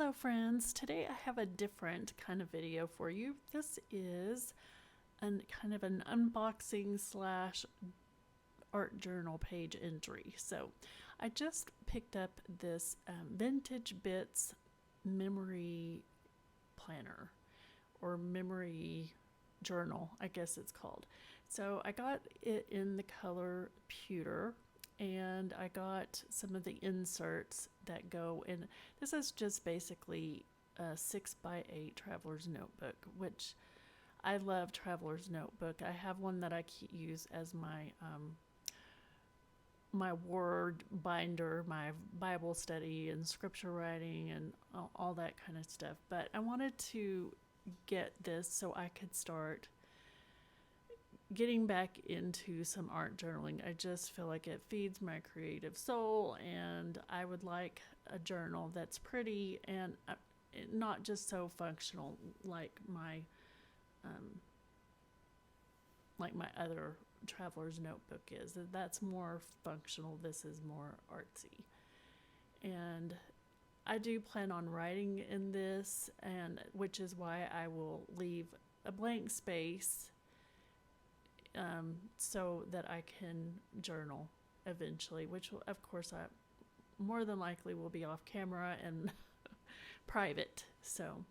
Hello friends, today I have a different kind of video for you. This is kind of an unboxing slash art journal page entry. So I just picked up this Vintage Bits memory planner or memory journal, I guess it's called. So I got it in the color pewter, and I got some of the inserts that go in. This is just basically a 6x8 traveler's notebook, which I love traveler's notebook. I have one that I use as my word binder, my Bible study and scripture writing and all that kind of stuff. But I wanted to get this so I could start getting back into some art journaling. I just feel like it feeds my creative soul, and I would like a journal that's pretty and not just so functional like my other traveler's notebook is. That's more functional. This is more artsy, and I do plan on writing in this, and which is why I will leave a blank space so that I can journal eventually, which will, of course, I more than likely will be off camera and private. So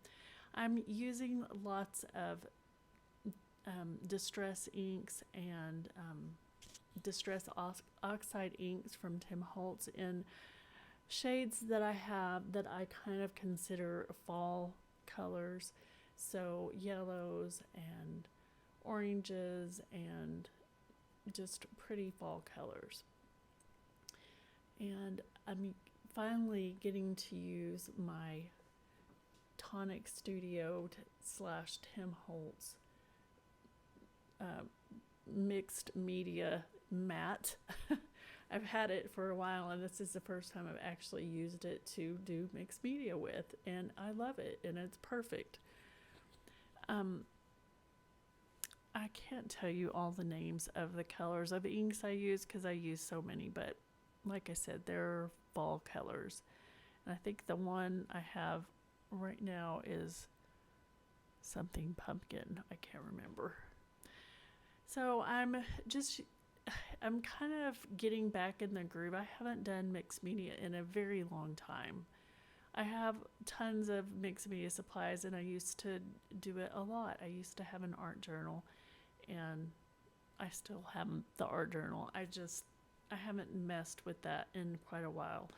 I'm using lots of distress inks and distress oxide inks from Tim Holtz in shades that I have that I kind of consider fall colors. So yellows and oranges and just pretty fall colors. And I'm finally getting to use my Tonic Studio slash Tim Holtz mixed media mat. I've had it for a while, and this is the first time I've actually used it to do mixed media with, and I love it, and it's perfect. I can't tell you all the names of the colors of inks I use because I use so many, but like I said, they're fall colors. And I think the one I have right now is something pumpkin. I can't remember. So I'm kind of getting back in the groove. I haven't done mixed media in a very long time. I have tons of mixed media supplies, and I used to do it a lot. I used to have an art journal, and I still have the art journal. I haven't messed with that in quite a while.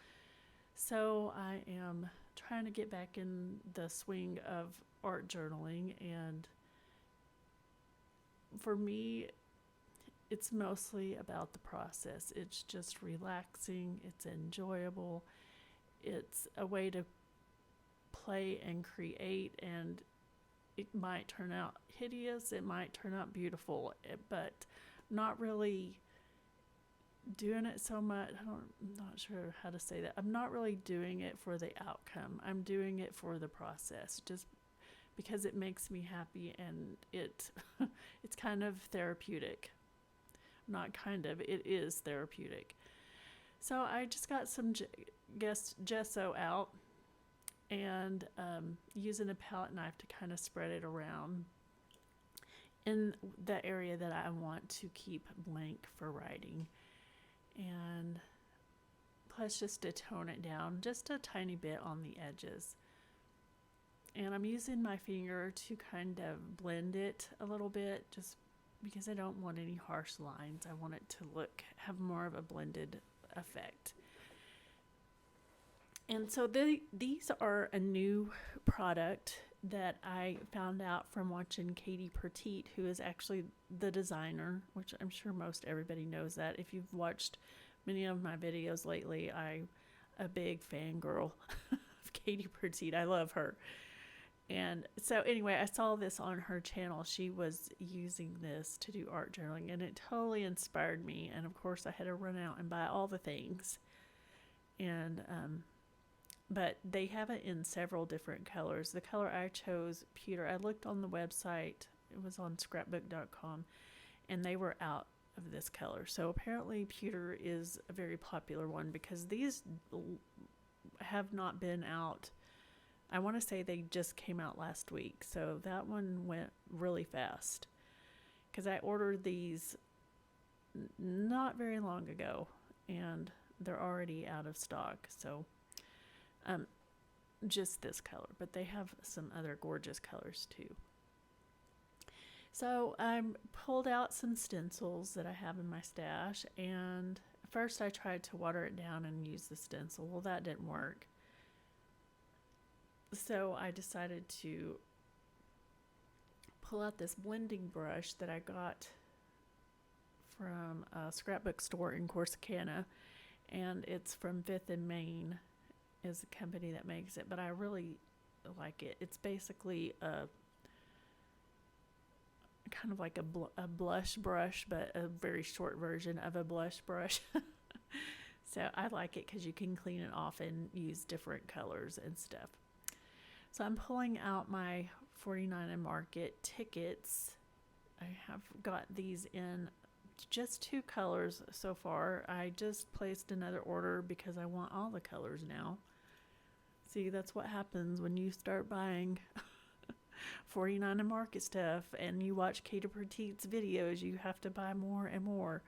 So I am trying to get back in the swing of art journaling, and for me, it's mostly about the process. It's just relaxing, it's enjoyable, it's a way to play and create, and it might turn out hideous, it might turn out beautiful, but not really doing it so much. I'm not sure how to say that. I'm not really doing it for the outcome. I'm doing it for the process, just because it makes me happy, and it's kind of therapeutic. Not kind of, it is therapeutic. So I just got some gesso out, and using a palette knife to kind of spread it around in the area that I want to keep blank for writing, and plus just to tone it down just a tiny bit on the edges. And I'm using my finger to kind of blend it a little bit, just because I don't want any harsh lines. I want it to have more of a blended effect. And so these are a new product that I found out from watching Katie Petite, who is actually the designer, which I'm sure most everybody knows that. If you've watched many of my videos lately, I'm a big fangirl of Katie Petite. I love her. And so anyway, I saw this on her channel. She was using this to do art journaling, and it totally inspired me. And of course, I had to run out and buy all the things. And but they have it in several different colors. The color I chose, pewter. I looked on the website. It was on scrapbook.com, and they were out of this color. So apparently pewter is a very popular one, because these have not been out I want to say they just came out last week, so that one went really fast. Because I ordered these not very long ago, and they're already out of stock. So, um, just this color, but they have some other gorgeous colors too. So I pulled out some stencils that I have in my stash, and first I tried to water it down and use the stencil. Well, that didn't work. So I decided to pull out this blending brush that I got from a scrapbook store in Corsicana, and it's from Fifth and Main is the company that makes it, but I really like it. It's basically a kind of like a blush brush, but a very short version of a blush brush. So I like it because you can clean it off and use different colors and stuff. So I'm pulling out my 49 and Market tickets. I have got these in just 2 colors so far. I just placed another order because I want all the colors now. See, that's what happens when you start buying 49 and Market stuff and you watch Katie Petite's videos. You have to buy more and more.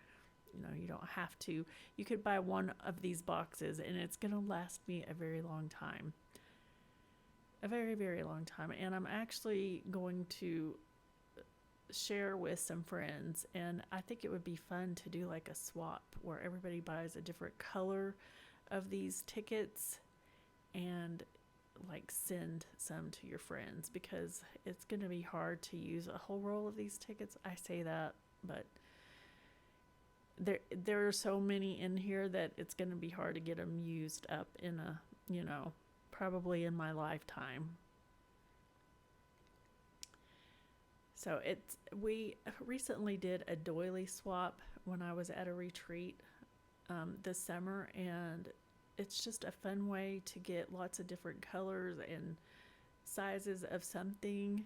You know, you don't have to. You could buy one of these boxes and it's going to last me a very long time. A very, very long time. And I'm actually going to share with some friends, and I think it would be fun to do like a swap where everybody buys a different color of these tickets and like send some to your friends, because it's going to be hard to use a whole roll of these tickets. I say that, but there are so many in here that it's going to be hard to get them used up in a, you know, probably in my lifetime. So we recently did a doily swap when I was at a retreat this summer, and it's just a fun way to get lots of different colors and sizes of something,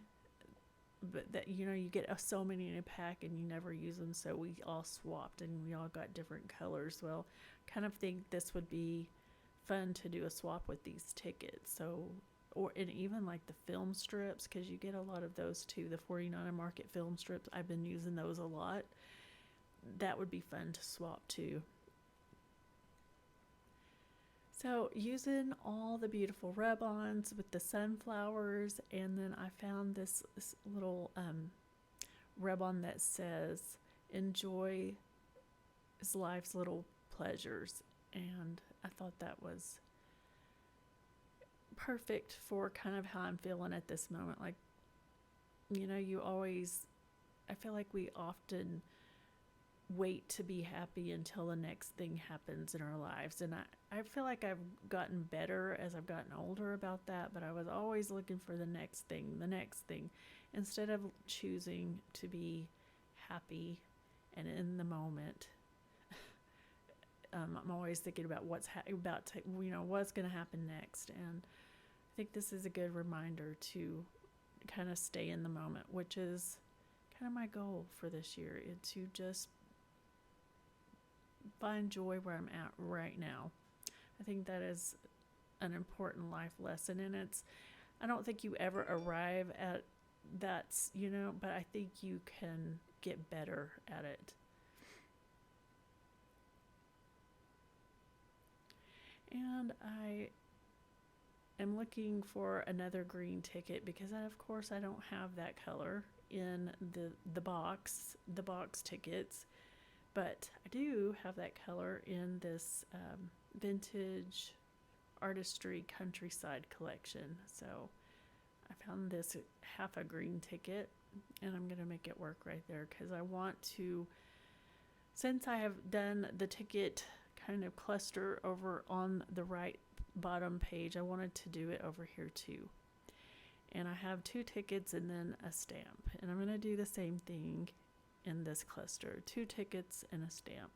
but that, you know, you get so many in a pack and you never use them, so we all swapped and we all got different colors. Well, kind of think this would be fun to do a swap with these tickets. So, and even like the film strips, because you get a lot of those too, the 49 and Market film strips. I've been using those a lot. That would be fun to swap too. So using all the beautiful rub-ons with the sunflowers, and then I found this little rub-on that says enjoy life's little pleasures, and I thought that was perfect for kind of how I'm feeling at this moment. Like, you know, I feel like we often wait to be happy until the next thing happens in our lives, and I feel like I've gotten better as I've gotten older about that, but I was always looking for the next thing, instead of choosing to be happy and in the moment. I'm always thinking about what's going to happen next, and I think this is a good reminder to kind of stay in the moment, which is kind of my goal for this year, is to just find joy where I'm at right now. I think that is an important life lesson, and I don't think you ever arrive at that, you know, but I think you can get better at it. And I am looking for another green ticket because of course I don't have that color in the box tickets, but I do have that color in this vintage artistry countryside collection. So I found this half a green ticket, and I'm going to make it work right there because I want to, since I have done the ticket kind of cluster over on the right bottom page, I wanted to do it over here too. And I have 2 tickets and then a stamp, and I'm going to do the same thing in this cluster, 2 tickets and a stamp.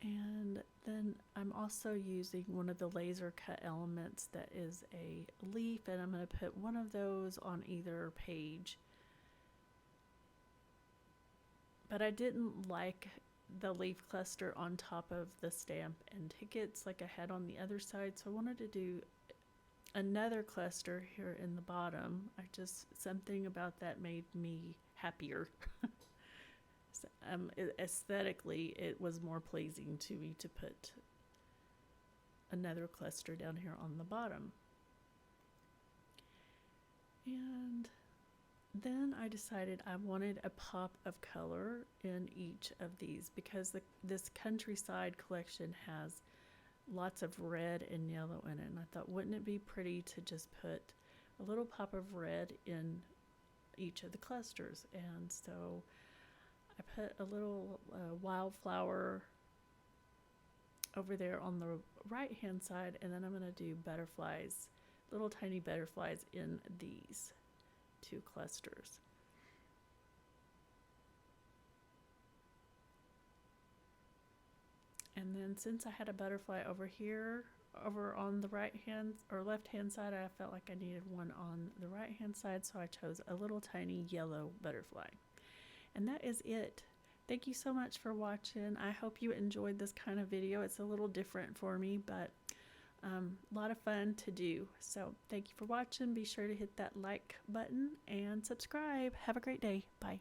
And then I'm also using one of the laser cut elements that is a leaf, and I'm going to put one of those on either page. But I didn't like the leaf cluster on top of the stamp and tickets like I had on the other side. So I wanted to do another cluster here in the bottom. Something about that made me happier. So, aesthetically, it was more pleasing to me to put another cluster down here on the bottom. And then I decided I wanted a pop of color in each of these because this countryside collection has lots of red and yellow in it. And I thought, wouldn't it be pretty to just put a little pop of red in each of the clusters? And so I put a little wildflower over there on the right hand side, and then I'm going to do butterflies, little tiny butterflies in these two clusters. And then since I had a butterfly over here, over on the right hand or left hand side, I felt like I needed one on the right hand side, so I chose a little tiny yellow butterfly. And that is it. Thank you so much for watching. I hope you enjoyed this kind of video. It's a little different for me, but a lot of fun to do. So thank you for watching. Be sure to hit that like button and subscribe. Have a great day. Bye.